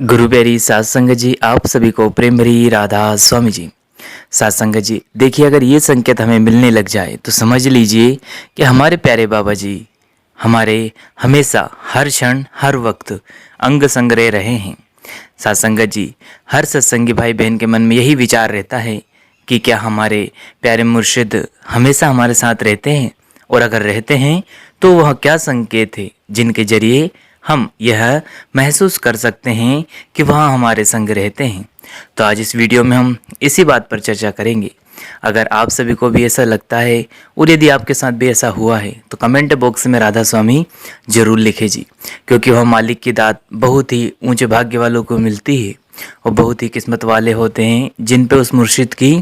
गुरु प्यारी सात संगत जी, आप सभी को प्रेम भरी राधा स्वामी जी। सात संगत जी, देखिए, अगर ये संकेत हमें मिलने लग जाए तो समझ लीजिए कि हमारे प्यारे बाबा जी हमारे हमेशा हर क्षण हर वक्त अंग संग रह रहे हैं। सात संगत जी, हर सत्संगी भाई बहन के मन में यही विचार रहता है कि क्या हमारे प्यारे मुर्शिद हमेशा हमारे साथ रहते हैं, और अगर रहते हैं तो वह क्या संकेत है जिनके जरिए हम यह महसूस कर सकते हैं कि वह हमारे संग रहते हैं। तो आज इस वीडियो में हम इसी बात पर चर्चा करेंगे। अगर आप सभी को भी ऐसा लगता है और यदि आपके साथ भी ऐसा हुआ है तो कमेंट बॉक्स में राधा स्वामी जरूर लिखे जी, क्योंकि वह मालिक की दात बहुत ही ऊंचे भाग्य वालों को मिलती है और बहुत ही किस्मत वाले होते हैं जिन पे उस मुर्शिद की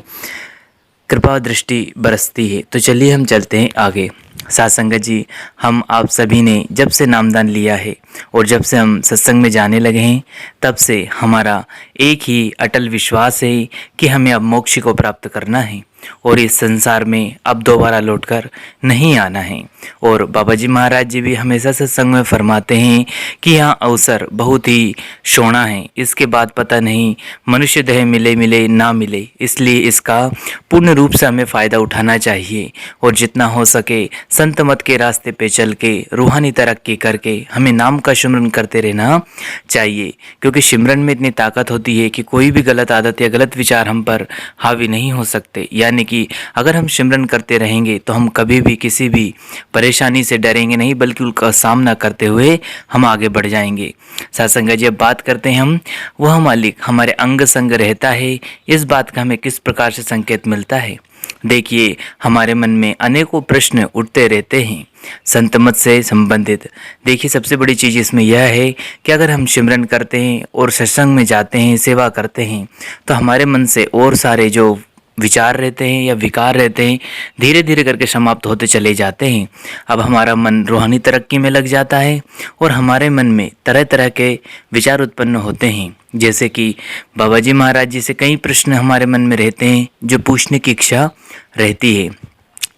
कृपा दृष्टि बरसती है। तो चलिए हम चलते हैं आगे। साथ संगत जी, हम आप सभी ने जब से नामदान लिया है और जब से हम सत्संग में जाने लगे हैं तब से हमारा एक ही अटल विश्वास है कि हमें अब मोक्ष को प्राप्त करना है और इस संसार में अब दोबारा लौटकर नहीं आना है। और बाबा जी महाराज जी भी हमेशा सत्संग में फरमाते हैं कि यहाँ अवसर बहुत ही सोना है, इसके बाद पता नहीं मनुष्य देह मिले मिले ना मिले, इसलिए इसका पूर्ण रूप से हमें फ़ायदा उठाना चाहिए और जितना हो सके संत मत के रास्ते पे चल के रूहानी तरक्की करके हमें नाम का सिमरन करते रहना चाहिए, क्योंकि सिमरन में इतनी ताकत होती है कि कोई भी गलत आदत या गलत विचार हम पर हावी नहीं हो सकते। यानी कि अगर हम सिमरन करते रहेंगे तो हम कभी भी किसी भी परेशानी से डरेंगे नहीं, बल्कि उनका सामना करते हुए हम आगे बढ़ जाएंगे। सत्संग जब बात करते हैं हम, वह मालिक हमारे अंग संग रहता है, इस बात का हमें किस प्रकार से संकेत मिलता है। देखिए, हमारे मन में अनेकों प्रश्न उठते रहते हैं संत मत से संबंधित। देखिए, सबसे बड़ी चीज़ इसमें यह है कि अगर हम सिमरन करते हैं और सत्संग में जाते हैं, सेवा करते हैं, तो हमारे मन से और सारे जो विचार रहते हैं या विकार रहते हैं धीरे धीरे करके समाप्त होते चले जाते हैं। अब हमारा मन रूहानी तरक्की में लग जाता है और हमारे मन में तरह तरह के विचार उत्पन्न होते हैं। जैसे कि बाबा जी महाराज जी से कई प्रश्न हमारे मन में रहते हैं जो पूछने की इच्छा रहती है।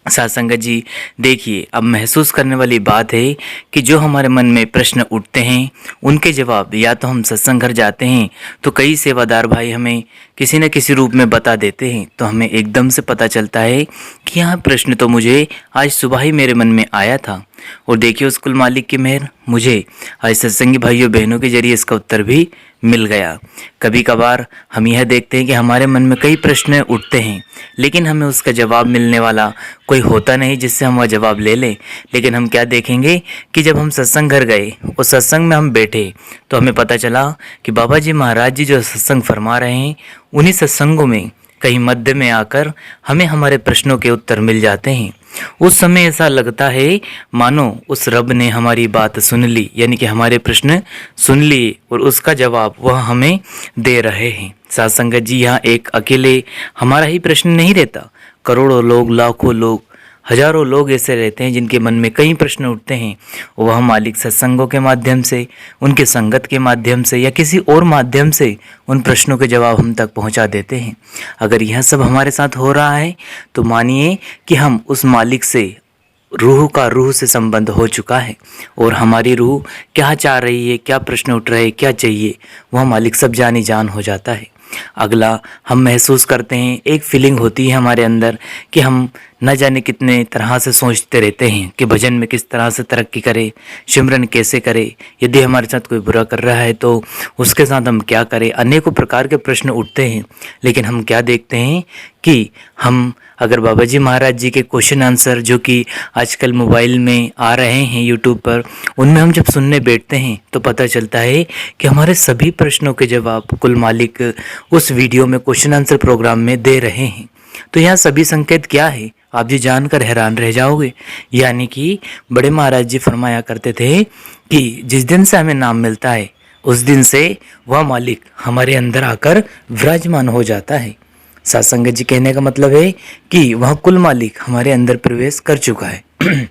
साथ संगत जी, देखिए, अब महसूस करने वाली बात है कि जो हमारे मन में प्रश्न उठते हैं उनके जवाब या तो हम सत्संग घर जाते हैं तो कई सेवादार भाई हमें किसी न किसी रूप में बता देते हैं, तो हमें एकदम से पता चलता है कि यह प्रश्न तो मुझे आज सुबह ही मेरे मन में आया था। और देखिए, उस कुल मालिक की मेहर मुझे आज सत्संगी भाइयों बहनों के जरिए इसका उत्तर भी मिल गया। कभी कभार हम यह देखते हैं कि हमारे मन में कई प्रश्न उठते हैं लेकिन हमें उसका जवाब मिलने वाला कोई होता नहीं जिससे हम वह जवाब ले लें। लेकिन हम क्या देखेंगे कि जब हम सत्संग घर गए और सत्संग में हम बैठे तो हमें पता चला कि बाबा जी महाराज जी जो सत्संग फरमा रहे हैं उन्हीं सत्संगों में कहीं मध्य में आकर हमें हमारे प्रश्नों के उत्तर मिल जाते हैं। उस समय ऐसा लगता है मानो उस रब ने हमारी बात सुन ली, यानी कि हमारे प्रश्न सुन लिए और उसका जवाब वह हमें दे रहे हैं। साथ संगत जी, यहाँ एक अकेले हमारा ही प्रश्न नहीं रहता, करोड़ों लोग, लाखों लोग, हजारों लोग ऐसे रहते हैं जिनके मन में कई प्रश्न उठते हैं। वह मालिक सत्संगों के माध्यम से, उनके संगत के माध्यम से या किसी और माध्यम से उन प्रश्नों के जवाब हम तक पहुंचा देते हैं। अगर यह सब हमारे साथ हो रहा है तो मानिए कि हम उस मालिक से रूह से संबंध हो चुका है और हमारी रूह क्या चाह रही है, क्या प्रश्न उठ रहे हैं, क्या चाहिए, वह मालिक सब जानी जान हो जाता है। अगला, हम महसूस करते हैं, एक फीलिंग होती है हमारे अंदर कि हम न जाने कितने तरह से सोचते रहते हैं कि भजन में किस तरह से तरक्की करें, सिमरन कैसे करें, यदि हमारे साथ कोई बुरा कर रहा है तो उसके साथ हम क्या करें। अनेकों प्रकार के प्रश्न उठते हैं लेकिन हम क्या देखते हैं कि हम अगर बाबा जी महाराज जी के क्वेश्चन आंसर जो कि आजकल मोबाइल में आ रहे हैं यूट्यूब पर, उनमें हम जब सुनने बैठते हैं तो पता चलता है कि हमारे सभी प्रश्नों के जवाब कुल मालिक उस वीडियो में क्वेश्चन आंसर प्रोग्राम में दे रहे हैं। तो यहाँ सभी संकेत क्या है, आप जी जानकर हैरान रह जाओगे। यानी कि बड़े महाराज जी फरमाया करते थे कि जिस दिन से हमें नाम मिलता है उस दिन से वह मालिक हमारे अंदर आकर विराजमान हो जाता है। सत्संग जी कहने का मतलब है कि वह कुल मालिक हमारे अंदर प्रवेश कर चुका है।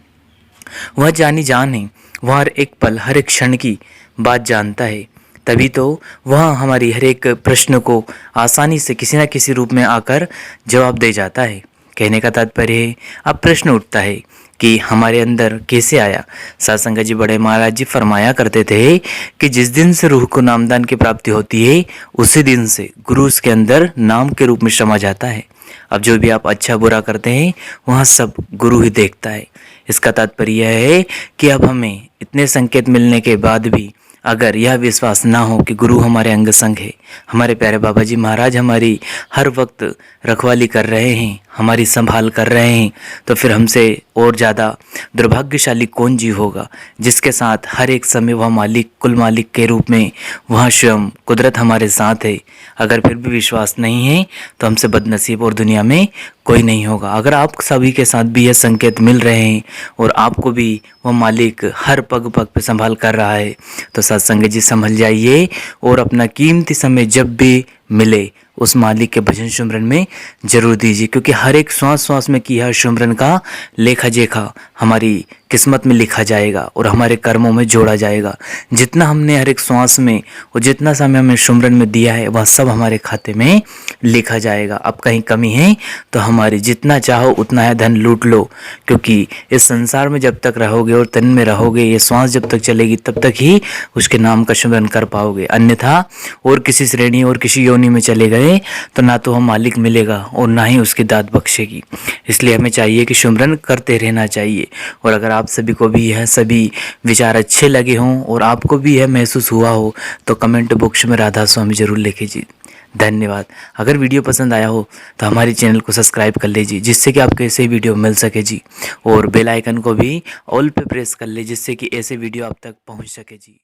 वह जानी जान है, वह हर एक पल हर एक क्षण की बात जानता है, तभी तो वह हमारी हर एक प्रश्न को आसानी से किसी न किसी रूप में आकर जवाब दे जाता है। कहने का तात्पर्य है, अब प्रश्न उठता है कि हमारे अंदर कैसे आया। साध संगत जी बड़े महाराज जी फरमाया करते थे कि जिस दिन से रूह को नामदान की प्राप्ति होती है उसी दिन से गुरु उसके अंदर नाम के रूप में समा जाता है। अब जो भी आप अच्छा बुरा करते हैं वहाँ सब गुरु ही देखता है। इसका तात्पर्य यह है कि अब हमें इतने संकेत मिलने के बाद भी अगर यह विश्वास ना हो कि गुरु हमारे अंग संग है, हमारे प्यारे बाबा जी महाराज हमारी हर वक्त रखवाली कर रहे हैं, हमारी संभाल कर रहे हैं, तो फिर हमसे और ज़्यादा दुर्भाग्यशाली कौन जीव होगा जिसके साथ हर एक समय वह मालिक कुल मालिक के रूप में वहाँ स्वयं कुदरत हमारे साथ है। अगर फिर भी विश्वास नहीं है तो हमसे बदनसीब और दुनिया में कोई नहीं होगा। अगर आप सभी के साथ भी यह संकेत मिल रहे हैं और आपको भी वह मालिक हर पग पग पे संभाल कर रहा है तो सत्संग जी संभल जाइए और अपना कीमती समय जब भी मिले उस मालिक के भजन सुमरन में जरूर दीजिए, क्योंकि हर एक श्वास श्वास में किया सुमरन का लेखा जोखा हमारी किस्मत में लिखा जाएगा और हमारे कर्मों में जोड़ा जाएगा। जितना हमने हर एक श्वास में और जितना समय हमें सुमरन में दिया है वह सब हमारे खाते में लिखा जाएगा। अब कहीं कमी है तो हमारी जितना चाहो उतना है धन लूट लो, क्योंकि इस संसार में जब तक रहोगे और तन में रहोगे, ये श्वास जब तक चलेगी तब तक ही उसके नाम का सुमरन कर पाओगे। अन्यथा और किसी श्रेणी और किसी योनि में चले गए तो ना तो हम मालिक मिलेगा और ना ही उसकी दाद बख्शेगी। इसलिए हमें चाहिए कि सुमरन करते रहना चाहिए। और अगर आप सभी को भी यह सभी विचार अच्छे लगे हों और आपको भी यह महसूस हुआ हो तो कमेंट बॉक्स में राधा स्वामी जरूर लिखिए जी। धन्यवाद। अगर वीडियो पसंद आया हो तो हमारे चैनल को सब्सक्राइब कर लीजिए जिससे कि आपको ऐसे वीडियो मिल सके जी, और बेल आइकन को भी ऑल पे प्रेस कर ले जिससे कि ऐसे वीडियो आप तक पहुंच सके जी।